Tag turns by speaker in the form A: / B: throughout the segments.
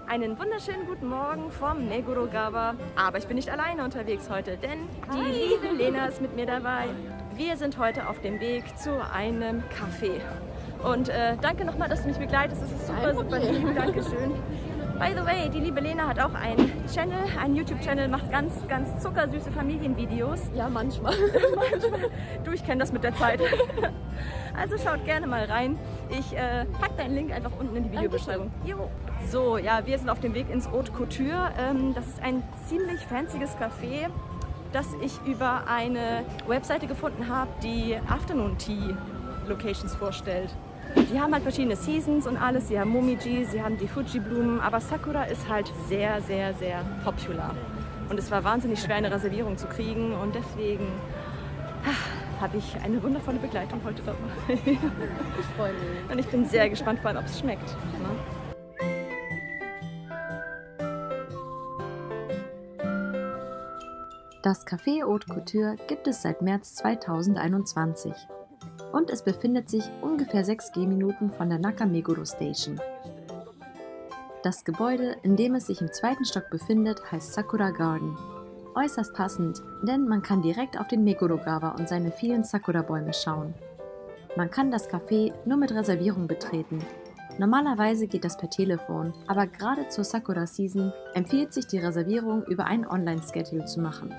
A: Einen wunderschönen guten Morgen vom Meguro-gawa. Aber ich bin nicht alleine unterwegs heute, denn die liebe Lena ist mit mir dabei. Wir sind heute auf dem Weg zu einem Café. Und danke nochmal, dass du mich begleitest. Das ist super, super lieb. Dankeschön. By the way, die liebe Lena hat auch einen Channel, einen YouTube-Channel, macht ganz, ganz zuckersüße Familienvideos.
B: Ja, manchmal.
A: Du, ich kenne das mit der Zeit. Also schaut gerne mal rein. Ich packe deinen Link einfach unten in die Videobeschreibung. Jo. So, ja, wir sind auf dem Weg ins Haute Couture. Das ist ein ziemlich fancyes Café, das ich über eine Webseite gefunden habe, die Afternoon Tea Locations vorstellt. Die haben halt verschiedene Seasons und alles. Sie haben Momiji, sie haben die Fuji-Blumen, aber Sakura ist halt sehr, sehr, sehr popular. Und es war wahnsinnig schwer, eine Reservierung zu kriegen und deswegen habe ich eine wundervolle Begleitung heute dabei.
B: Ich freue mich.
A: Und ich bin sehr gespannt, vor allem, ob es schmeckt. Ne?
C: Das Café Haute Couture gibt es seit März 2021 und es befindet sich ungefähr 6 Gehminuten von der Nakameguro Station. Das Gebäude, in dem es sich im 2. Stock befindet, heißt Sakura Garden. Äußerst passend, denn man kann direkt auf den Meguro-gawa und seine vielen Sakura-Bäume schauen. Man kann das Café nur mit Reservierung betreten. Normalerweise geht das per Telefon, aber gerade zur Sakura-Season empfiehlt sich die Reservierung über ein Online-Schedule zu machen,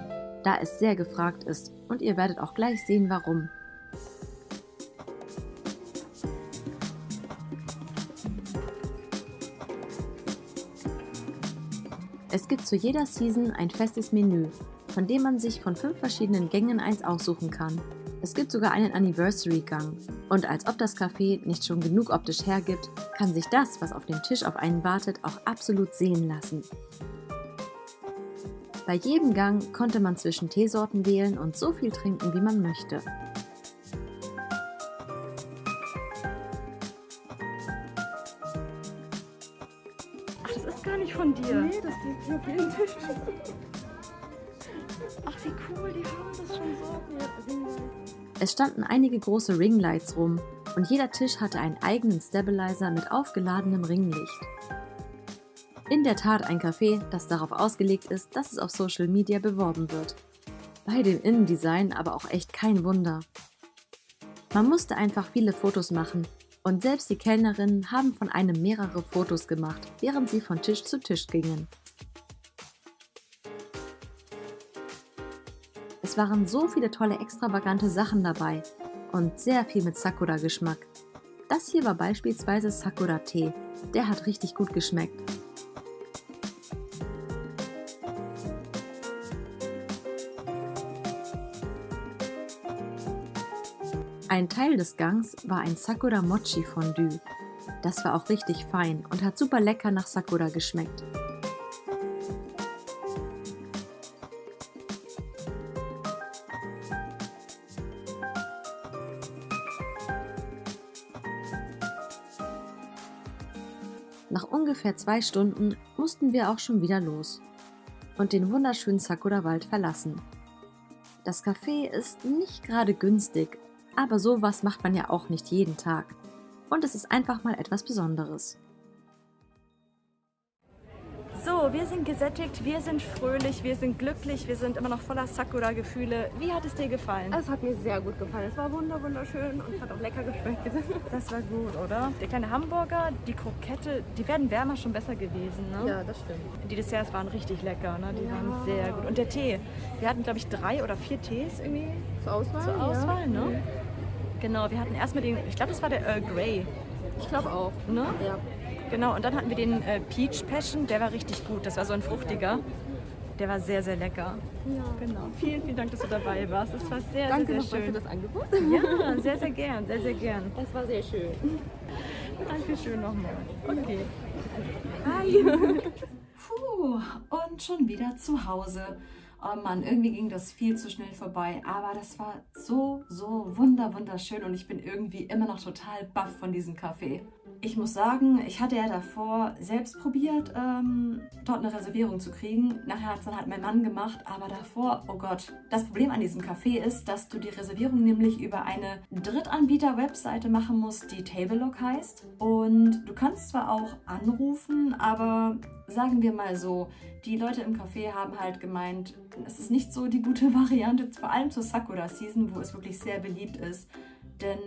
C: da es sehr gefragt ist und ihr werdet auch gleich sehen, warum. Es gibt zu jeder Season ein festes Menü, von dem man sich von 5 verschiedenen Gängen eins aussuchen kann. Es gibt sogar einen Anniversary-Gang. Und als ob das Café nicht schon genug optisch hergibt, kann sich das, was auf dem Tisch auf einen wartet, auch absolut sehen lassen. Bei jedem Gang konnte man zwischen Teesorten wählen und so viel trinken, wie man möchte.
A: Ach, das ist gar nicht von dir.
B: Nee, das liegt hier auf jedem Tisch.
A: Ach, wie cool, die haben das schon so.
C: Es standen einige große Ringlights rum und jeder Tisch hatte einen eigenen Stabilizer mit aufgeladenem Ringlicht. In der Tat ein Café, das darauf ausgelegt ist, dass es auf Social Media beworben wird. Bei dem Innendesign aber auch echt kein Wunder. Man musste einfach viele Fotos machen und selbst die Kellnerinnen haben von einem mehrere Fotos gemacht, während sie von Tisch zu Tisch gingen. Es waren so viele tolle extravagante Sachen dabei und sehr viel mit Sakura-Geschmack. Das hier war beispielsweise Sakura-Tee, der hat richtig gut geschmeckt. Ein Teil des Gangs war ein Sakura Mochi Fondue. Das war auch richtig fein und hat super lecker nach Sakura geschmeckt. Nach ungefähr 2 Stunden mussten wir auch schon wieder los und den wunderschönen Sakura-Wald verlassen. Das Café ist nicht gerade günstig, aber sowas macht man ja auch nicht jeden Tag. Und es ist einfach mal etwas Besonderes.
A: So, wir sind gesättigt, wir sind fröhlich, wir sind glücklich, wir sind immer noch voller Sakura-Gefühle. Wie hat es dir gefallen?
B: Es hat mir sehr gut gefallen. Es war wunderschön und es hat auch lecker geschmeckt.
A: Das war gut, oder? Der kleine Hamburger, die Krokette, die wären wärmer schon besser gewesen, ne?
B: Ja, das stimmt.
A: Die Desserts waren richtig lecker, ne? Die
B: Ja.
A: waren sehr gut. Und der Tee, wir hatten, glaube ich, 3 oder 4 Tees irgendwie
B: Zur Auswahl?
A: zur Auswahl,
B: ja.
A: ne? Genau, wir hatten erstmal den, ich glaube, das war der Earl Grey,
B: Ich glaube auch.
A: ne?
B: Ja.
A: Genau, und dann hatten wir den Peach Passion, der war richtig gut. Das war so ein fruchtiger. Der war sehr, sehr lecker.
B: Ja.
A: Genau. Vielen, vielen Dank, dass du dabei warst. Das war sehr,
B: Danke
A: sehr,
B: nochmal
A: sehr
B: für
A: schön.
B: das Angebot.
A: Ja, sehr, sehr gern, sehr, sehr gern.
B: Das war sehr schön.
A: Dankeschön nochmal. Okay.
B: Hi.
D: Puh, und schon wieder zu Hause. Oh Mann, irgendwie ging das viel zu schnell vorbei, aber das war so wunderschön und ich bin irgendwie immer noch total baff von diesem Café. Ich muss sagen, ich hatte ja davor selbst probiert, dort eine Reservierung zu kriegen. Nachher hat es dann halt mein Mann gemacht, aber davor, oh Gott. Das Problem an diesem Café ist, dass du die Reservierung nämlich über eine Drittanbieter-Webseite machen musst, die Tablelock heißt. Und du kannst zwar auch anrufen, aber sagen wir mal so, die Leute im Café haben halt gemeint, es ist nicht so die gute Variante, vor allem zur Sakura-Season, wo es wirklich sehr beliebt ist. Denn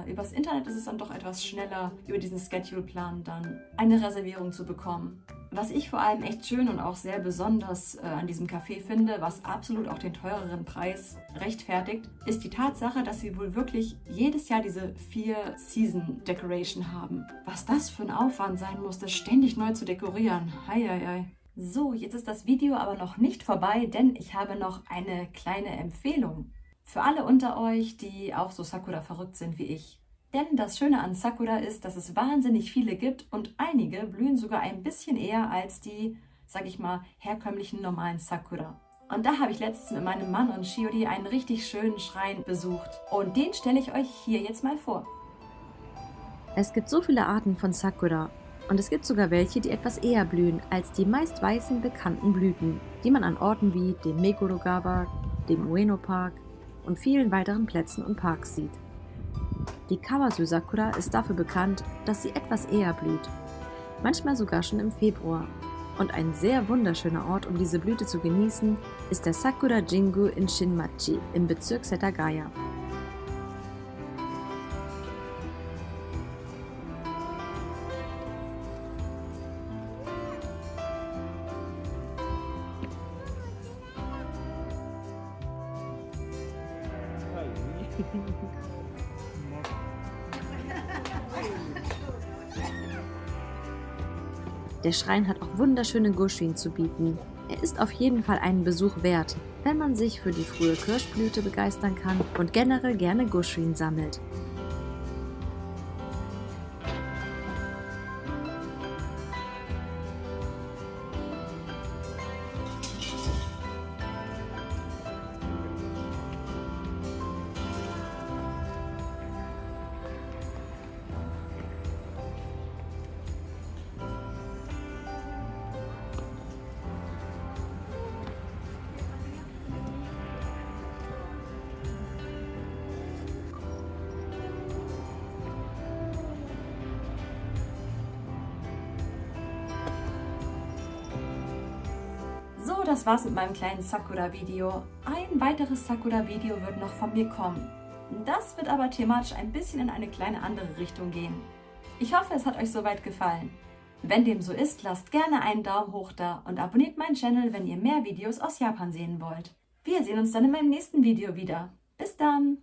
D: übers Internet ist es dann doch etwas schneller, über diesen Schedule-Plan dann eine Reservierung zu bekommen. Was ich vor allem echt schön und auch sehr besonders an diesem Café finde, was absolut auch den teureren Preis rechtfertigt, ist die Tatsache, dass sie wohl wirklich jedes Jahr diese 4 Season-Decoration haben. Was das für ein Aufwand sein muss, das ständig neu zu dekorieren. Heieiei. So, jetzt ist das Video aber noch nicht vorbei, denn ich habe noch eine kleine Empfehlung. Für alle unter euch, die auch so Sakura verrückt sind wie ich. Denn das Schöne an Sakura ist, dass es wahnsinnig viele gibt und einige blühen sogar ein bisschen eher als die, sag ich mal, herkömmlichen normalen Sakura. Und da habe ich letztens mit meinem Mann und Shiori einen richtig schönen Schrein besucht. Und den stelle ich euch hier jetzt mal vor.
C: Es gibt so viele Arten von Sakura und es gibt sogar welche, die etwas eher blühen als die meist weißen bekannten Blüten, die man an Orten wie dem Meguro-gawa, dem Ueno-Park und vielen weiteren Plätzen und Parks sieht. Die Kawasu-Sakura ist dafür bekannt, dass sie etwas eher blüht, manchmal sogar schon im Februar. Und ein sehr wunderschöner Ort, um diese Blüte zu genießen, ist der Sakura-Jingu in Shinmachi im Bezirk Setagaya. Der Schrein hat auch wunderschöne Goshin zu bieten. Er ist auf jeden Fall einen Besuch wert, wenn man sich für die frühe Kirschblüte begeistern kann und generell gerne Goshin sammelt.
D: So, das war's mit meinem kleinen Sakura-Video. Ein weiteres Sakura-Video wird noch von mir kommen. Das wird aber thematisch ein bisschen in eine kleine andere Richtung gehen. Ich hoffe, es hat euch soweit gefallen. Wenn dem so ist, lasst gerne einen Daumen hoch da und abonniert meinen Channel, wenn ihr mehr Videos aus Japan sehen wollt. Wir sehen uns dann in meinem nächsten Video wieder. Bis dann!